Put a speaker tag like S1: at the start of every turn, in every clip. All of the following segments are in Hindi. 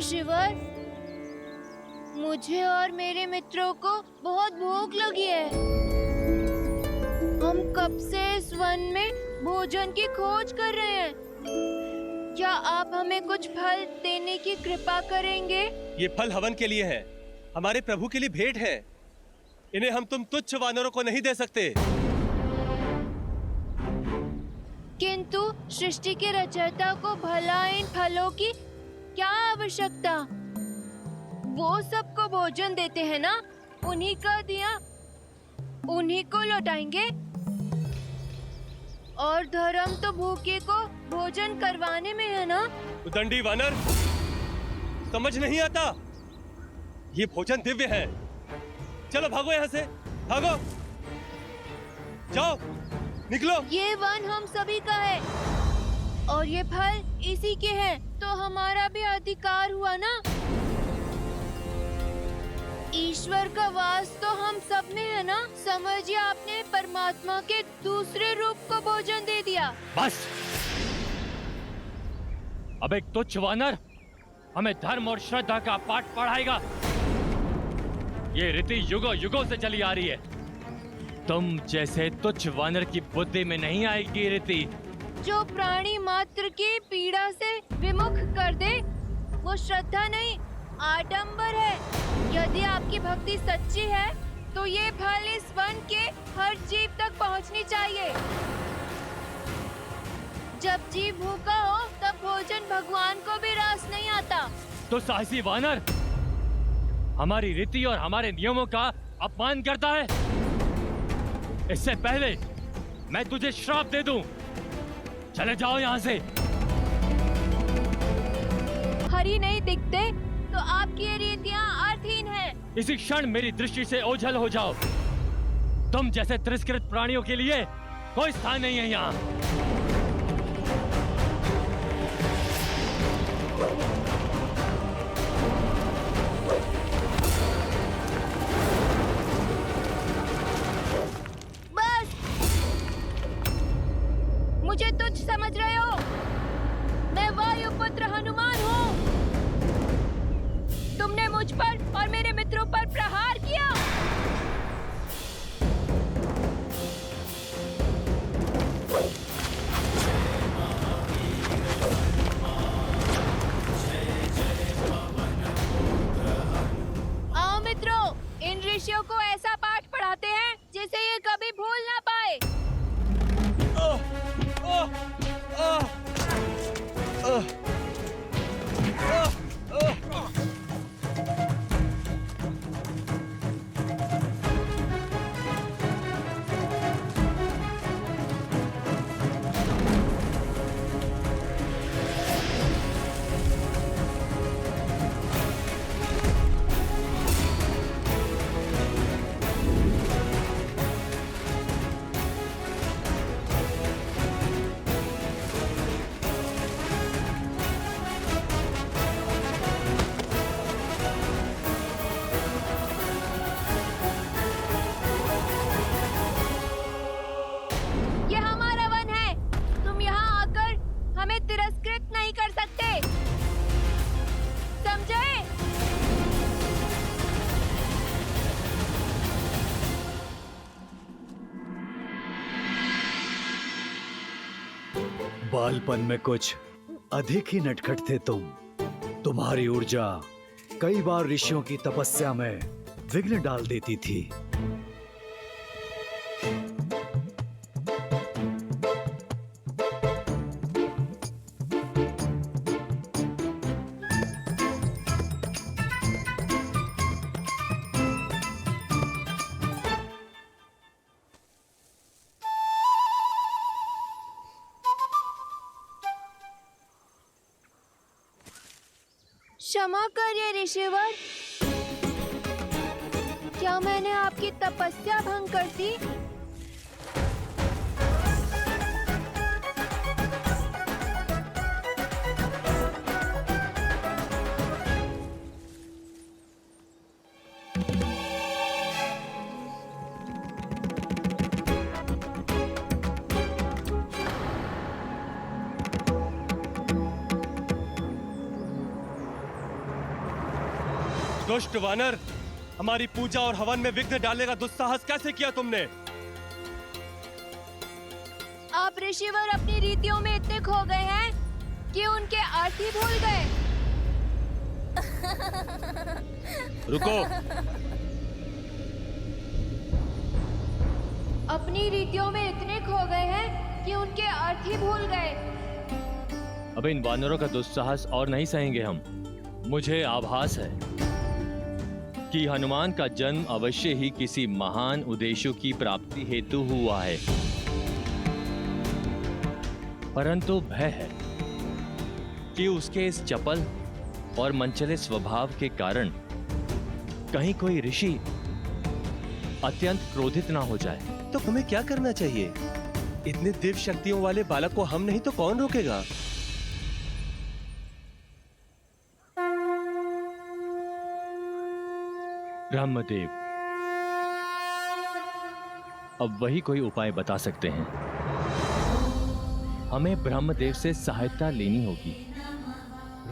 S1: ऋषिवर, मुझे और मेरे मित्रों को बहुत भूख लगी है। हम कब से इस वन में भोजन की खोज कर रहे हैं। क्या आप हमें कुछ फल देने की कृपा करेंगे?
S2: ये फल हवन के लिए हैं, हमारे प्रभु के लिए भेंट है। इन्हें हम तुम तुच्छ वानरों को नहीं दे सकते।
S1: किंतु सृष्टि के रचयिता को भला इन फलों की क्या आवश्यकता? वो सबको भोजन देते हैं ना, उन्हीं का दिया उन्हीं को लौटाएंगे। और धर्म तो भूखे को भोजन करवाने में है ना।
S2: उदंडी वानर, समझ नहीं आता? ये भोजन दिव्य है। चलो भागो यहाँ से, भागो, जाओ, निकलो।
S1: ये वन हम सभी का है और ये फल इसी के हैं, तो हमारा भी अधिकार हुआ ना। ईश्वर का वास तो हम सब में है ना। समझिए, आपने परमात्मा के दूसरे रूप को भोजन दे दिया।
S3: बस, अब एक तुच्छ वानर हमें धर्म और श्रद्धा का पाठ पढ़ाएगा। ये रीति युगों युगों से चली आ रही है। तुम जैसे तुच्छ वानर की बुद्धि में नहीं आएगी रीति।
S1: जो प्राणी मात्र की पीड़ा से विमुख कर दे, वो श्रद्धा नहीं, आडंबर है। यदि आपकी भक्ति सच्ची है तो ये फल इस वन के हर जीव तक पहुंचनी चाहिए। जब जीव भूखा हो तब भोजन भगवान को भी रास नहीं आता।
S3: तो साहसी वानर हमारी रीति और हमारे नियमों का अपमान करता है। इससे पहले मैं तुझे श्राप दे दूं। चले जाओ यहाँ से।
S1: हरि नहीं दिखते तो आपकी ये रीतियाँ अर्थहीन हैं।
S3: इसी क्षण मेरी दृष्टि से ओझल हो जाओ। तुम जैसे तिरस्कृत प्राणियों के लिए कोई स्थान नहीं है यहाँ।
S1: बस, मुझे तुच्छ समझ रहे हो? मैं वायुपुत्र हनुमान हूँ। तुमने मुझ पर और मेरे मित्रों पर प्रहार किया। आओ मित्रों, इन ऋषियों को ऐसा पाठ पढ़ाते हैं जिसे ये कभी भूल ना पाए।
S4: बालपन में कुछ अधिक ही नटखट थे तुम। तुम्हारी ऊर्जा कई बार ऋषियों की तपस्या में विघ्न डाल देती थी।
S1: क्षमा करिए ऋषिवर, क्या मैंने आपकी तपस्या भंग कर दी?
S2: दुष्ट वानर, हमारी पूजा और हवन में विघ्न डालने का दुस्साहस कैसे किया तुमने?
S1: आप ऋषिवर अपनी रीतियों में इतने खो गए हैं कि उनके अर्थ ही भूल गए।
S2: रुको।
S1: अपनी रीतियों में इतने खो गए हैं कि उनके अर्थ ही भूल गए।
S3: अब इन वानरों का दुस्साहस और नहीं सहेंगे हम। मुझे आभास है कि हनुमान का जन्म अवश्य ही किसी महान उद्देश्य की प्राप्ति हेतु हुआ है, परंतु भय है कि उसके इस चपल और मनचले स्वभाव के कारण कहीं कोई ऋषि अत्यंत क्रोधित ना हो जाए।
S2: तो हमें क्या करना चाहिए? इतने दिव्य शक्तियों वाले बालक को हम नहीं तो कौन रोकेगा?
S3: ब्रह्मदेव अब वही कोई उपाय बता सकते हैं। हमें ब्रह्मदेव से सहायता लेनी होगी।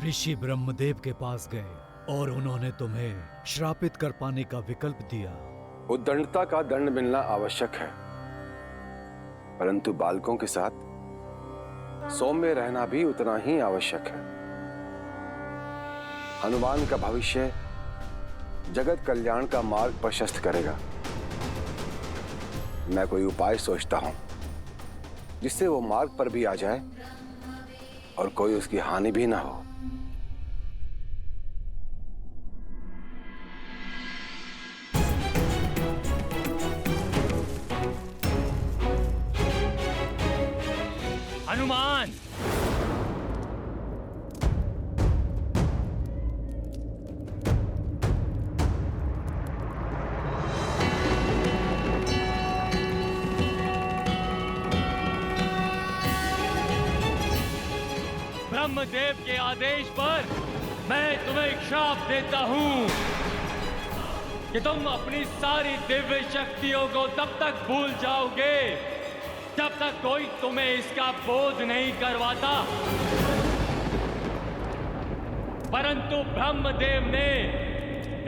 S4: ऋषि ब्रह्मदेव के पास गए और उन्होंने तुम्हें श्रापित कर पाने का विकल्प दिया।
S5: उद्दंडता का दंड मिलना आवश्यक है, परंतु बालकों के साथ सौम्य रहना भी उतना ही आवश्यक है। हनुमान का भविष्य जगत कल्याण का मार्ग प्रशस्त करेगा। मैं कोई उपाय सोचता हूं जिससे वो मार्ग पर भी आ जाए और कोई उसकी हानि भी ना हो।
S3: हनुमान, ब्रह्मदेव के आदेश पर मैं तुम्हें श्राप देता हूं कि तुम अपनी सारी दिव्य शक्तियों को तब तक भूल जाओगे जब तक कोई तुम्हें इसका बोध नहीं करवाता। परंतु ब्रह्मदेव ने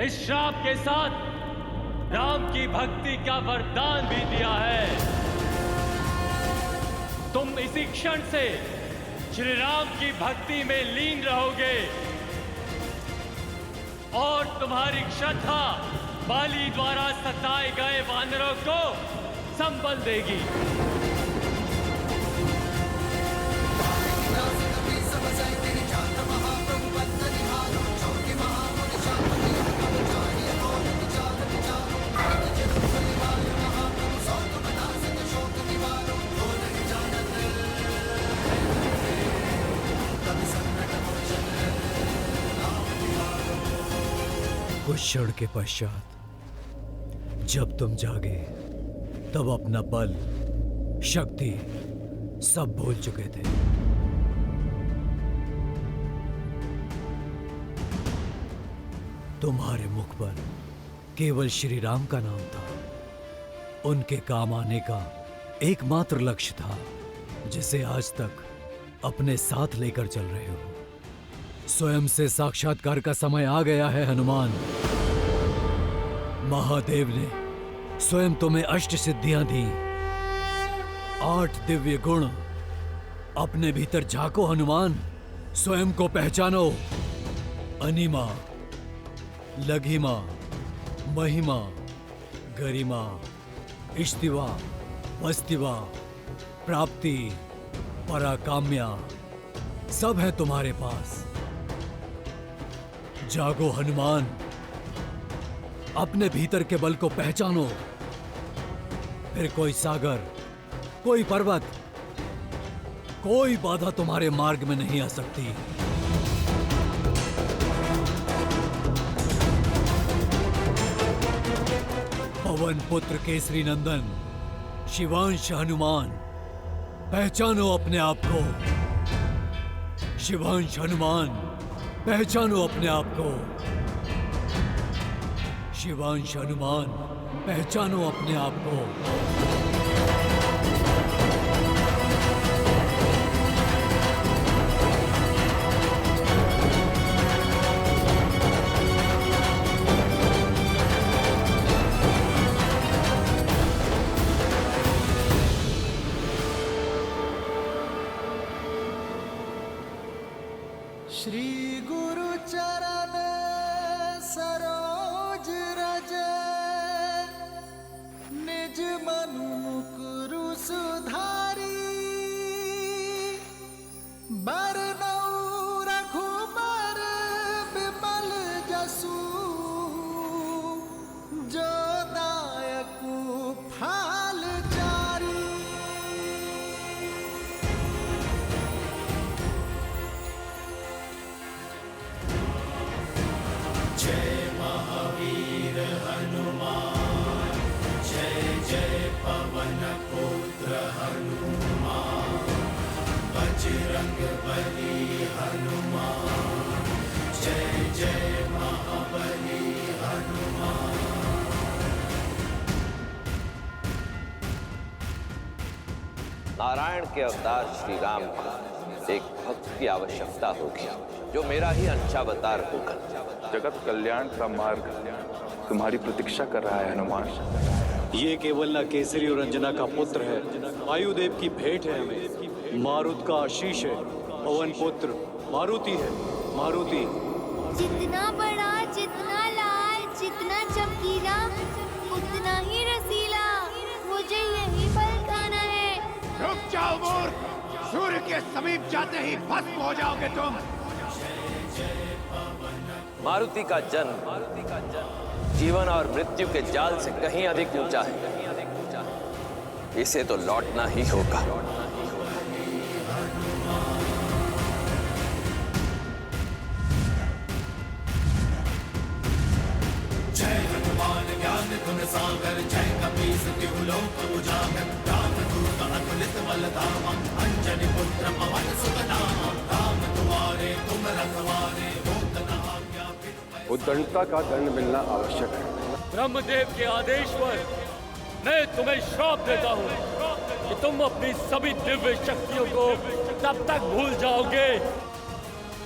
S3: इस श्राप के साथ राम की भक्ति का वरदान भी दिया है। तुम इसी क्षण से श्री राम की भक्ति में लीन रहोगे और तुम्हारी श्रद्धा बाली द्वारा सताए गए वानरों को संबल देगी।
S4: कुछ क्षण के पश्चात जब तुम जागे तब अपना बल, शक्ति सब भूल चुके थे। तुम्हारे मुख पर केवल श्री राम का नाम था। उनके काम आने का एकमात्र लक्ष्य था जिसे आज तक अपने साथ लेकर चल रहे हो। स्वयं से साक्षात्कार का समय आ गया है हनुमान। महादेव ने स्वयं तुम्हें अष्ट सिद्धियां दी, 8 दिव्य गुण अपने भीतर झांको हनुमान। स्वयं को पहचानो। अनिमा, लघिमा, महिमा, गरिमा, इष्टिवा, वस्तिवा, प्राप्ति, पराकाम्या सब है तुम्हारे पास। जागो हनुमान, अपने भीतर के बल को पहचानो। फिर कोई सागर, कोई पर्वत, कोई बाधा तुम्हारे मार्ग में नहीं आ सकती। पवन पुत्र केसरी नंदन, शिवांश हनुमान, पहचानो अपने आप को। शिवांश हनुमान, पहचानो अपने आप को। शिवांश हनुमान, पहचानो अपने आप को।
S6: नारायण के अवतार श्री राम को एक भक्त की आवश्यकता होगी जो मेरा ही अंशावतार होगा।
S7: जगत कल्याण का मार्ग तुम्हारी प्रतीक्षा कर रहा है हनुमान।
S8: ये केवल न केसरी और अंजना का पुत्र है, वायुदेव की भेंट है हमें। मारुत का आशीष है, पवन पुत्र मारुति है। मारुति
S1: जितना बड़ा, जितना लाल, जितना चमकीला, उतना ही रसीला। मुझे यही फल खाना है।
S9: रुक जाओ मूर्ख, सूर्य के समीप जाते ही भस्म हो जाओगे तुम।
S6: मारुति का जन्म जीवन और मृत्यु के जाल से कहीं अधिक ऊंचा है। इसे तो लौटना ही होगा।
S10: जय हनुमान ज्ञान गुण सागर, जय कपीस तिहु लोक उजागर। रामदूत अतुलित बल धामा, अंजनी पुत्र पवन सुत नामा। राम तुम्हारे तुम रखवारे, होत न आज्ञा बिनु
S5: उद्दंडता का दंड मिलना आवश्यक है।
S3: ब्रह्मदेव के आदेश पर मैं तुम्हें श्राप देता हूँ कि तुम अपनी सभी दिव्य शक्तियों को तब तक भूल जाओगे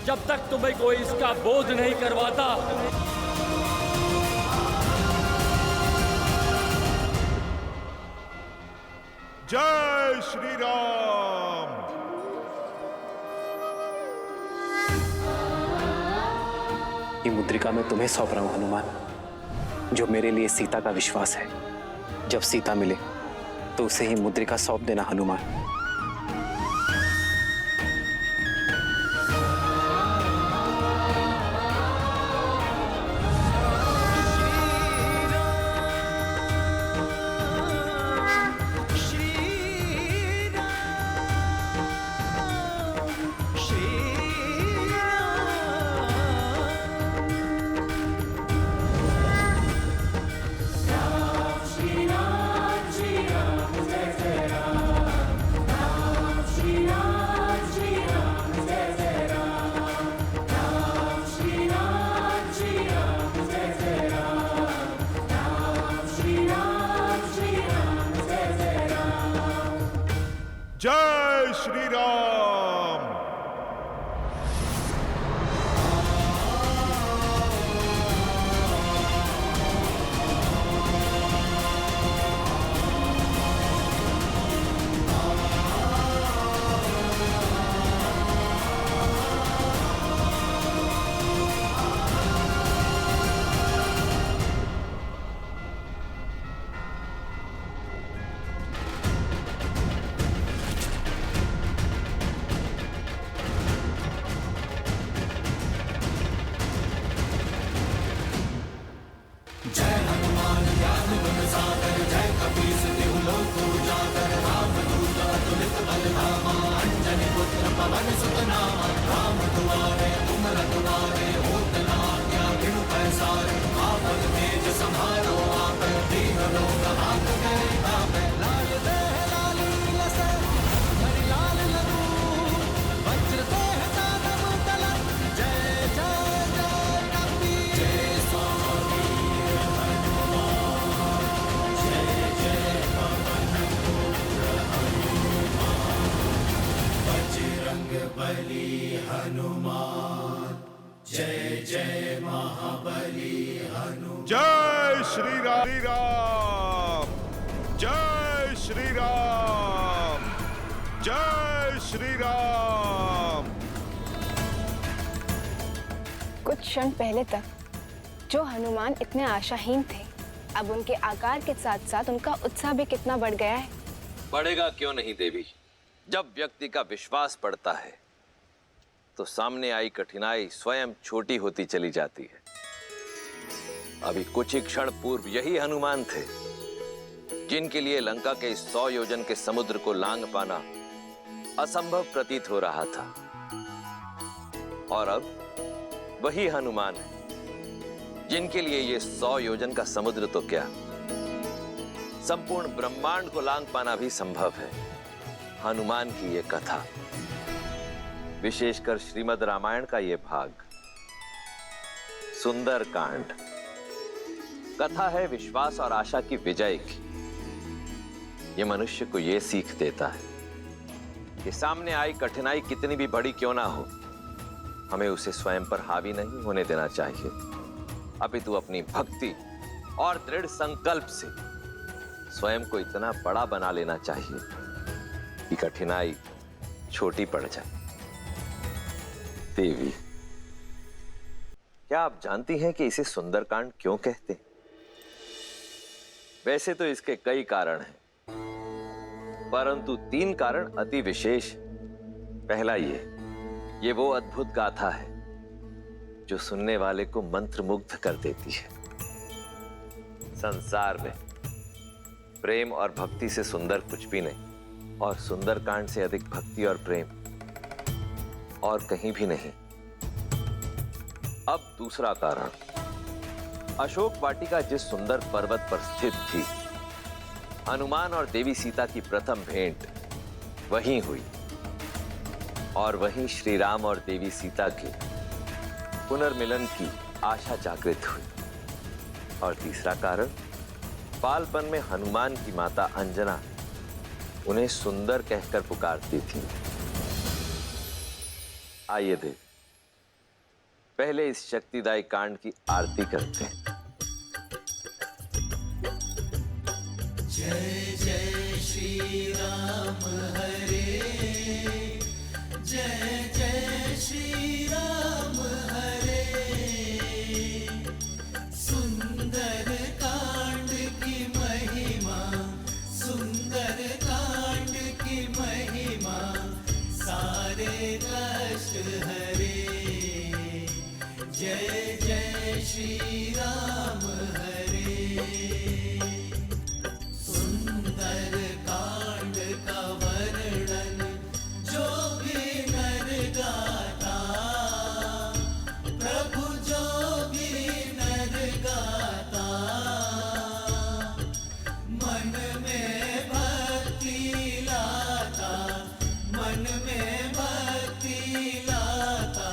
S3: जब तक तुम्हें कोई इसका बोध नहीं करवाता।
S9: जय श्री राम।
S11: ये मुद्रिका मैं तुम्हें सौंप रहा हूं हनुमान, जो मेरे लिए सीता का विश्वास है। जब सीता मिले तो उसे ही मुद्रिका सौंप देना हनुमान।
S9: जय श्री राम। जय श्री राम। जय श्री राम। जय श्री राम।
S12: कुछ क्षण पहले तक जो हनुमान इतने आशाहीन थे, अब उनके आकार के साथ साथ उनका उत्साह भी कितना बढ़ गया है।
S6: बढ़ेगा क्यों नहीं देवी। जब व्यक्ति का विश्वास बढ़ता है तो सामने आई कठिनाई स्वयं छोटी होती चली जाती है। अभी कुछ ही क्षण पूर्व यही हनुमान थे जिनके लिए लंका के 100 योजन के समुद्र को लांघ पाना असंभव प्रतीत हो रहा था, और अब वही हनुमान है जिनके लिए ये 100 योजन का समुद्र तो क्या संपूर्ण ब्रह्मांड को लांग पाना भी संभव है। हनुमान की यह कथा, विशेषकर श्रीमद् रामायण का यह भाग, सुंदर कांड, कथा है विश्वास और आशा की विजय की। यह मनुष्य को यह सीख देता है कि सामने आई कठिनाई कितनी भी बड़ी क्यों ना हो, हमें उसे स्वयं पर हावी नहीं होने देना चाहिए, अपितु अपनी भक्ति और दृढ़ संकल्प से स्वयं को इतना बड़ा बना लेना चाहिए कि कठिनाई छोटी पड़ जाए। देवी, क्या आप जानती हैं कि इसे सुंदरकांड क्यों कहते हैं? वैसे तो इसके कई कारण हैं, परंतु 3 कारण अति विशेष। पहला ये वो अद्भुत गाथा है जो सुनने वाले को मंत्रमुग्ध कर देती है। संसार में प्रेम और भक्ति से सुंदर कुछ भी नहीं, और सुंदरकांड से अधिक भक्ति और प्रेम और कहीं भी नहीं। अब दूसरा कारण, अशोक वाटिका जिस सुंदर पर्वत पर स्थित थी, हनुमान और देवी सीता की प्रथम भेंट वहीं हुई, और वहीं श्री राम और देवी सीता के पुनर्मिलन की आशा जागृत हुई। और तीसरा कारण, बालपन में हनुमान की माता अंजना उन्हें सुंदर कहकर पुकारती थी। आइए देव, पहले इस शक्तिदायी कांड की आरती करते हैं।
S10: जय जय श्री राम हरे, जय जय श्री राम हरे। सुंदर कांड की महिमा, सुंदर कांड की महिमा, सारे कष्ट हरे। जय जय श्री राम हरे। सुंदर कांड का वर्णन जो भी नर गाता, प्रभु जो भी नर गाता, मन में भक्ति लाता, मन में भक्ति लाता,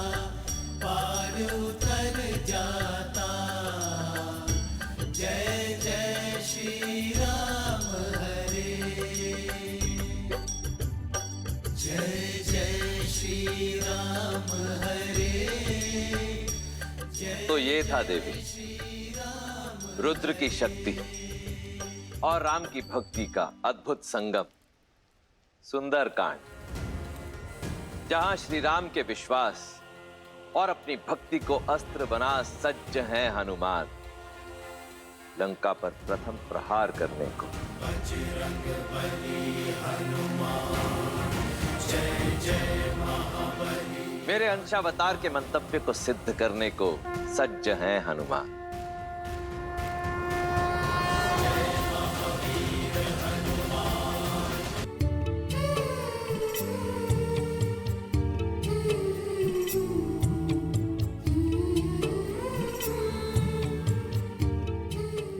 S10: पार उतर जाता। जय जय श्री राम हरे, जय जय श्री राम हरे।
S6: तो ये था देवी रुद्र की शक्ति और राम की भक्ति का अद्भुत संगम, सुंदरकांड, जहां श्री राम के विश्वास और अपनी भक्ति को अस्त्र बना सज्ज हैं हनुमान, लंका पर प्रथम प्रहार करने को।
S10: बजरंगबली हनुमान, जय जय महाबली।
S6: मेरे अंशावतार के मंतव्य को सिद्ध करने को सज्ज हैं हनुमान।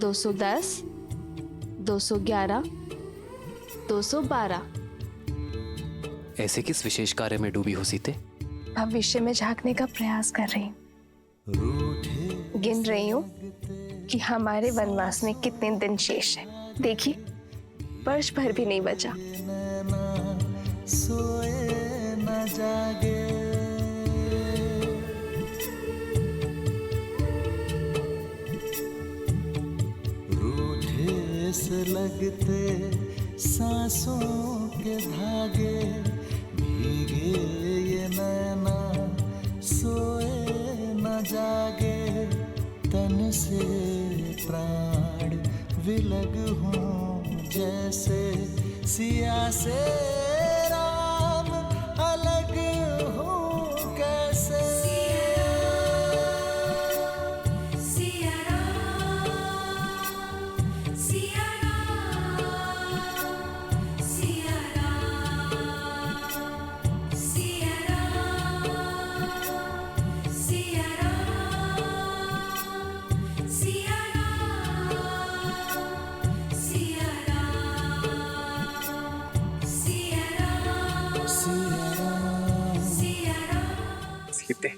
S12: दो 210, 211, 212।
S11: ऐसे किस विशेष कार्य में डूबी हो सीते?
S12: भविष्य में झांकने का प्रयास कर रही हूँ। गिन रही हूँ कि हमारे वनवास में कितने दिन शेष है। देखिए, वर्ष भर भी नहीं बचा।
S10: सोए न जागे, रूठे से लगते सांसों के धागे, भीगे ये नैना सोए न जागे, तन से प्राण विलग हों जैसे सिया से राम अलग हो कैसे। सिया राम, सिया राम, सिया राम, सिया राम, सिया राम, सिया राम, सिया राम।
S11: बीते।